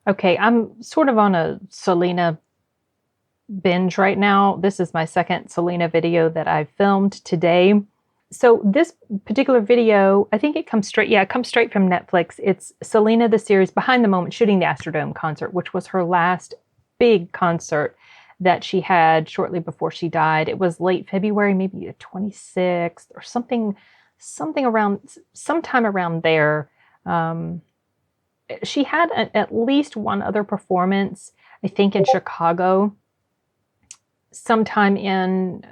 Okay, I'm sort of on a Selena binge right now. This is my second Selena video that I filmed today. So this particular video, I think it comes straight, it comes straight from Netflix. It's Selena, the series, behind the moment, shooting the Astrodome concert, which was her last big concert that she had shortly before she died. It was late February, maybe the 26th or sometime around there. She had at least one other performance, I think in Chicago, sometime in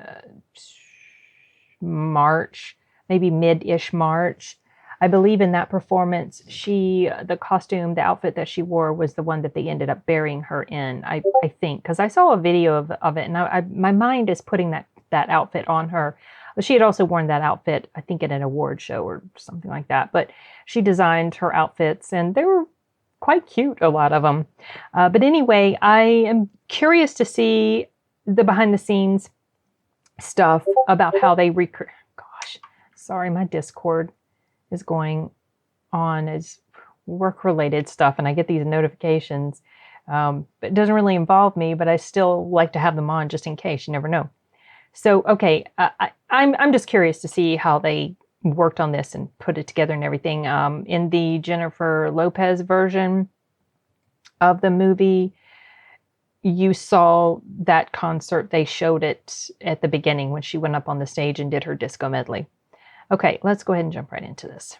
March, maybe mid-ish March. I believe in that performance, the costume, the outfit that she wore was the one that they ended up burying her in, I think, because I saw a video of it, and my mind is putting that outfit on her. She had also worn that outfit, I think, at an award show or something like that, but she designed her outfits, and they were quite cute, a lot of them. But anyway, I am curious to see the behind-the-scenes stuff about how they gosh, sorry, my Discord is going on as work-related stuff, and I get these notifications. It doesn't really involve me, but I still like to have them on just in case. You never know. So, okay, I'm just curious to see how they worked on this and put it together and everything. In the Jennifer Lopez version of the movie, you saw that concert. They showed it at the beginning when she went up on the stage and did her disco medley. Okay, let's go ahead and jump right into this.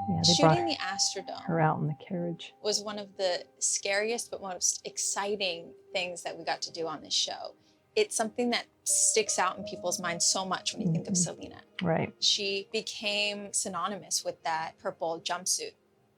Yeah, shooting the Astrodome her out in the carriage was one of the scariest but most exciting things that we got to do on this show. It's something that sticks out in people's minds so much when you think of Selena. Right. She became synonymous with that purple jumpsuit.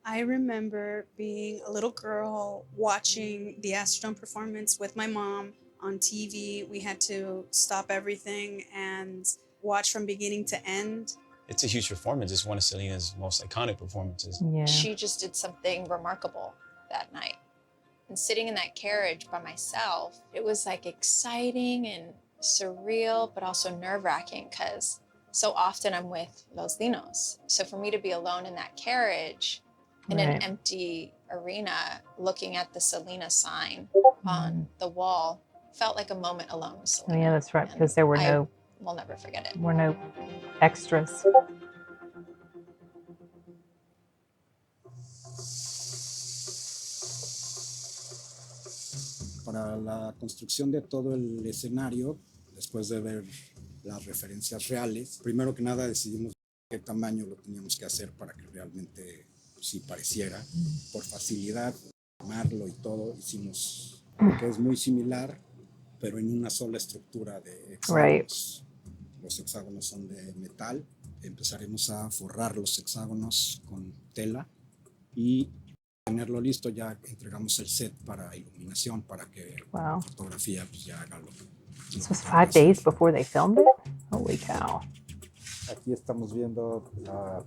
I remember being a little girl watching the Astrodome performance with my mom on TV. We had to stop everything and watch from beginning to end. It's a huge performance. It's one of Selena's most iconic performances. Yeah. She just did something remarkable that night. And sitting in that carriage by myself, it was like exciting and surreal, but also nerve-wracking because so often I'm with Los Dinos. So for me to be alone in that carriage in an empty arena looking at the Selena sign on the wall felt like a moment alone with Selena. Oh, yeah, that's right, because there were we'll never forget it. no extras. Para la construcción de todo el escenario, después de ver las referencias reales, primero que nada decidimos qué tamaño lo teníamos que hacer para que realmente sí pareciera. Por facilidad, armarlo y todo, hicimos que es muy similar, pero en una sola estructura de hexágonos. Los hexágonos son de metal. Empezaremos a forrar los hexágonos con tela y tenerlo listo. Ya entregamos el set para iluminación para que la fotografía pues ya haga lo que... This was 5 days before they filmed it? Holy cow. Aquí estamos viendo la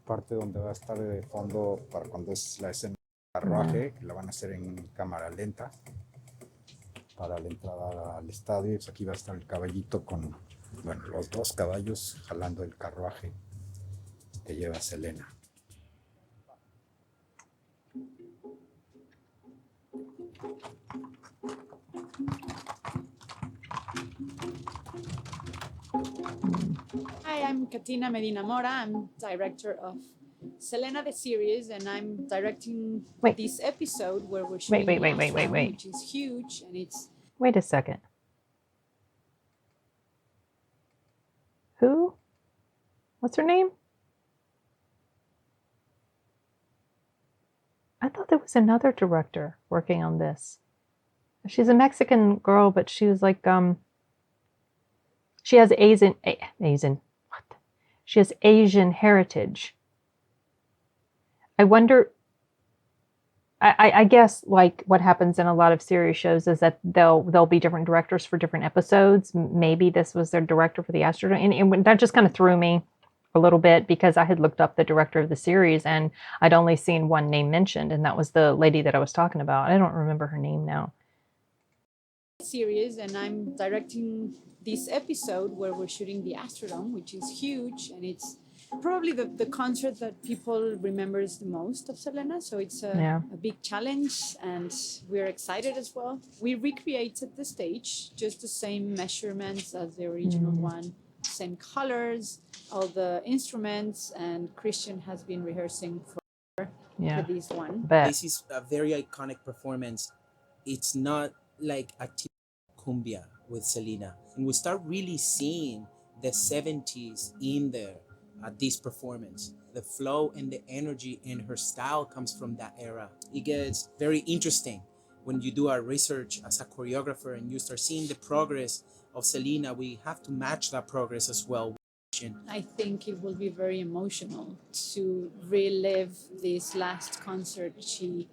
parte donde va a estar de fondo para cuando es la escena de carruaje, que la van a hacer en cámara lenta para la entrada al estadio. Y pues aquí va a estar el caballito con, bueno, los dos caballos jalando el carruaje que lleva Selena. Hi, I'm Katina Medina Mora. I'm director of Selena the series, and I'm directing this episode where we're shooting wait. which is huge, and it's... Wait a second. Who? What's her name? I thought there was another director working on this. She's a Mexican girl, but she was like, she has She has Asian heritage. I wonder, I guess like what happens in a lot of series shows is that there'll be different directors for different episodes. Maybe this was their director for the Astrodome. And that just kind of threw me a little bit because I had looked up the director of the series and I'd only seen one name mentioned, and that was the lady that I was talking about. I don't remember her name now. series, and I'm directing this episode where we're shooting the Astrodome, which is huge, and it's probably the concert that people remembers the most of Selena. So it's a big challenge, and we're excited as well. We recreated the stage, just the same measurements as the original one, same colors, all the instruments, and Christian has been rehearsing for this one. This is a very iconic performance. It's not like a typical cumbia with Selena. And we start really seeing the 70s in there at this performance. The flow and the energy and her style comes from that era. It gets very interesting when you do our research as a choreographer and you start seeing the progress of Selena. We have to match that progress as well. I think it will be very emotional to relive this last concert she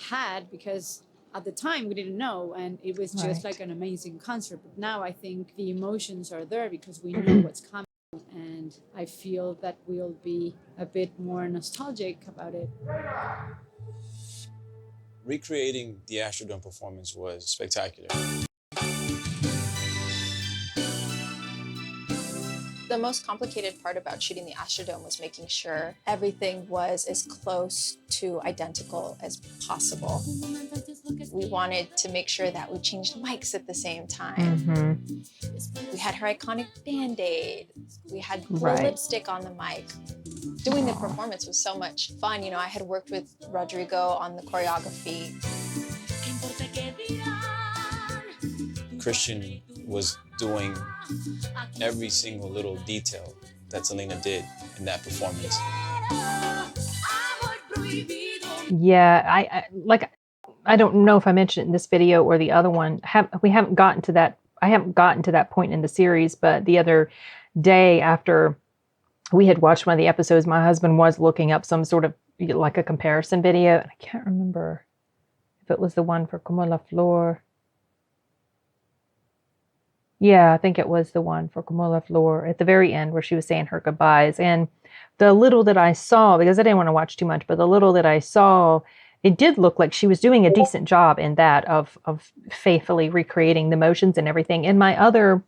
had, because at the time we didn't know, and it was just like an amazing concert. But now I think the emotions are there because we know what's coming, and I feel that we'll be a bit more nostalgic about it. Recreating the Astrodome performance was spectacular. The most complicated part about shooting the Astrodome was making sure everything was as close to identical as possible. We wanted to make sure that we changed mics at the same time. We had her iconic Band-Aid. We had blue lipstick on the mic. Doing the performance was so much fun. You know, I had worked with Rodrigo on the choreography. Christian was doing every single little detail that Selena did in that performance. Yeah, I don't know if I mentioned it in this video or the other one. We haven't gotten to that. I haven't gotten to that point in the series, but the other day after we had watched one of the episodes, my husband was looking up some sort of like a comparison video, and I can't remember if it was the one for Como la Flor. Yeah, I think it was the one for Como la Flor at the very end where she was saying her goodbyes. And the little that I saw, because I didn't want to watch too much, but the little that I saw, it did look like she was doing a decent job in that of faithfully recreating the motions and everything. In my other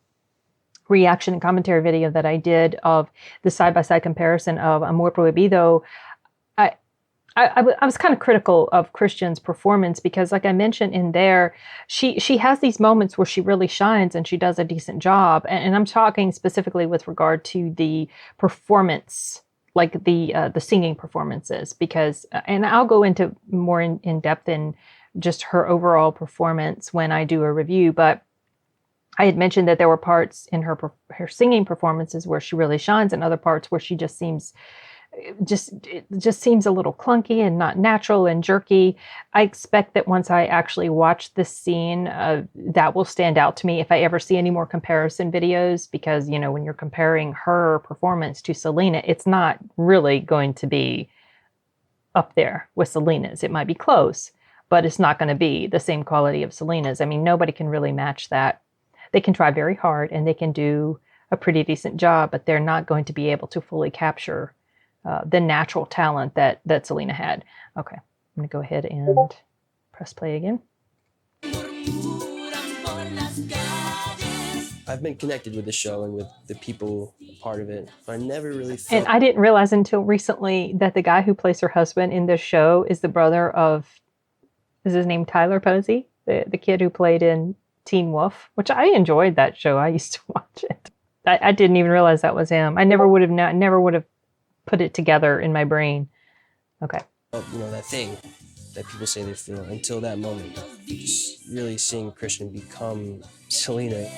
reaction and commentary video that I did of the side-by-side comparison of Amor Prohibido, I was kind of critical of Christian's performance because, like I mentioned in there, she has these moments where she really shines and she does a decent job. And I'm talking specifically with regard to the performance, like the singing performances, because, and I'll go into more in depth in just her overall performance when I do a review. But I had mentioned that there were parts in her singing performances where she really shines, and other parts where she just seems it just seems a little clunky and not natural and jerky. I expect that once I actually watch this scene, that will stand out to me if I ever see any more comparison videos, because, you know, when you're comparing her performance to Selena, it's not really going to be up there with Selena's. It might be close, but it's not going to be the same quality of Selena's. I mean, nobody can really match that. They can try very hard and they can do a pretty decent job, but they're not going to be able to fully capture the natural talent that Selena had. Okay, I'm going to go ahead and press play again. I've been connected with the show and with the people part of it, but I never really felt... And I didn't realize until recently that the guy who plays her husband in this show is the brother of, is his name Tyler Posey? The kid who played in Teen Wolf, which I enjoyed that show. I used to watch it. I didn't even realize that was him. I never would have put it together in my brain. Okay. You know, that thing that people say they feel until that moment. Just really seeing Christian become Selena.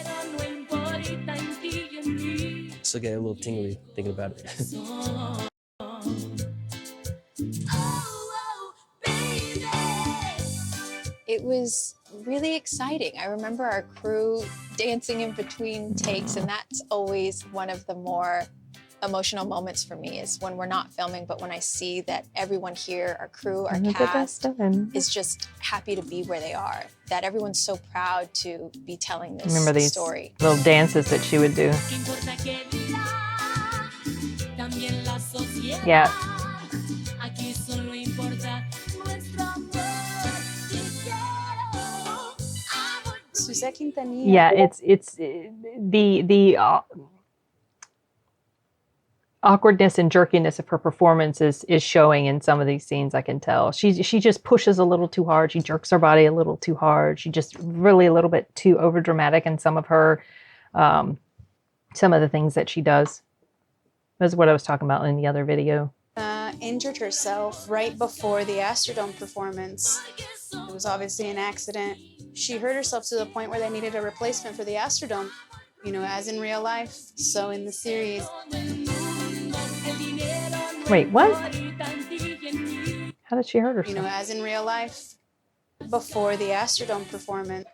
Still get a little tingly thinking about it. It was really exciting. I remember our crew dancing in between takes, and that's always one of the more emotional moments for me, is when we're not filming, but when I see that everyone here, our crew, our cast, is just happy to be where they are, that everyone's so proud to be telling this Remember these story. Little dances that she would do. Yeah. This 𝐂𝐇𝐀𝐏𝐄𝐑𝐒. Yeah, it's the awkwardness and jerkiness of her performance is showing in some of these scenes. I can tell she just pushes a little too hard. She jerks her body a little too hard. She just really a little bit too over dramatic in some of her some of the things that she does. That's what I was talking about in the other video. Injured herself right before the Astrodome performance. It was obviously an accident. She hurt herself to the point where they needed a replacement for the Astrodome. You know, as in real life, so in the series. Wait, what? How did she hurt herself? You know, as in real life, before the Astrodome performance.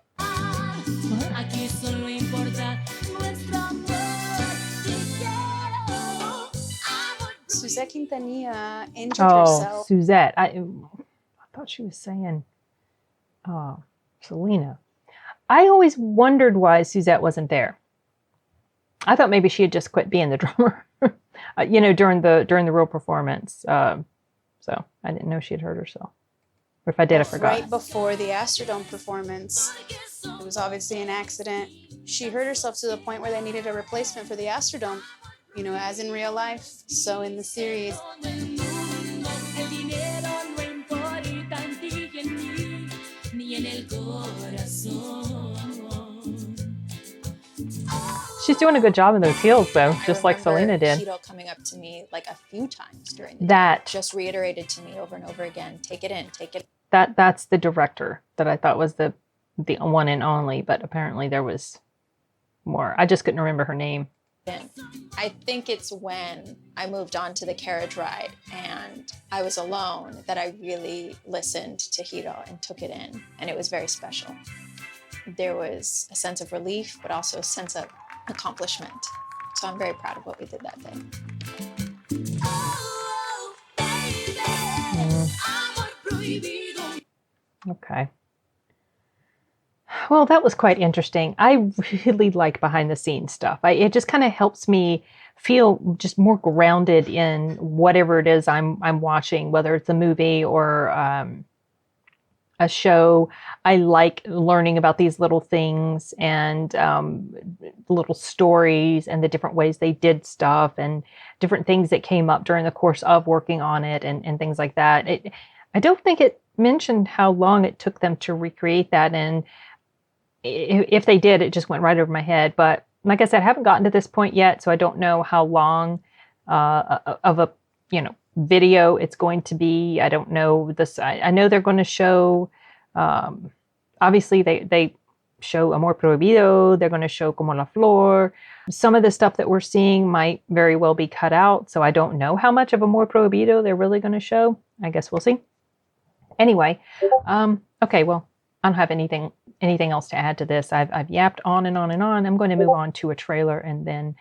𝐂𝐇𝐀𝐏𝐄𝐑𝐒 injured herself. Suzette. I thought she was saying Selena. I always wondered why Suzette wasn't there. I thought maybe she had just quit being the drummer, you know, during the real performance. So I didn't know she had hurt herself. Or if I did, I forgot. Right before the Astrodome performance. It was obviously an accident. She hurt herself to the point where they needed a replacement for the Astrodome. You know, as in real life, so in the series. She's doing a good job in those heels, though, just like Selena did. 𝐂𝐇𝐀 coming up to me like a few times during the That day, just reiterated to me over and over again, take it in, take it. That's the director that I thought was the one and only, but apparently there was more. I just couldn't remember her name. I think it's when I moved on to the carriage ride and I was alone that I really listened to 𝐂𝐇𝐀 and took it in, and it was very special. There was a sense of relief, but also a sense of accomplishment. So I'm very proud of what we did that day. Okay. Well, that was quite interesting. I really like behind the scenes stuff. It just kind of helps me feel just more grounded in whatever it is I'm watching, whether it's a movie or a show. I like learning about these little things and little stories and the different ways they did stuff and different things that came up during the course of working on it and things like that. I don't think it mentioned how long it took them to recreate that, and if they did, it just went right over my head. But like I said, I haven't gotten to this point yet, so I don't know how long of a video it's going to be. I don't know this. I know they're going to show. Obviously, they show Amor Prohibido. They're going to show Como la Flor. Some of the stuff that we're seeing might very well be cut out, so I don't know how much of Amor Prohibido they're really going to show. I guess we'll see. Anyway, okay, well, I don't have anything else to add to this. I've yapped on and on and on. I'm going to move on to a trailer, and then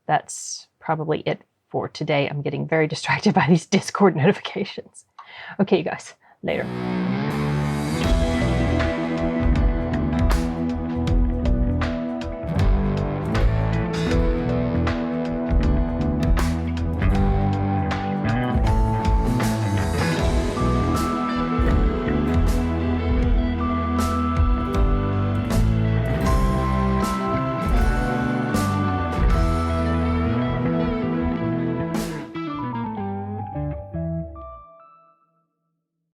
that's probably it for today. I'm getting very distracted by these Discord notifications. Okay, you guys, later.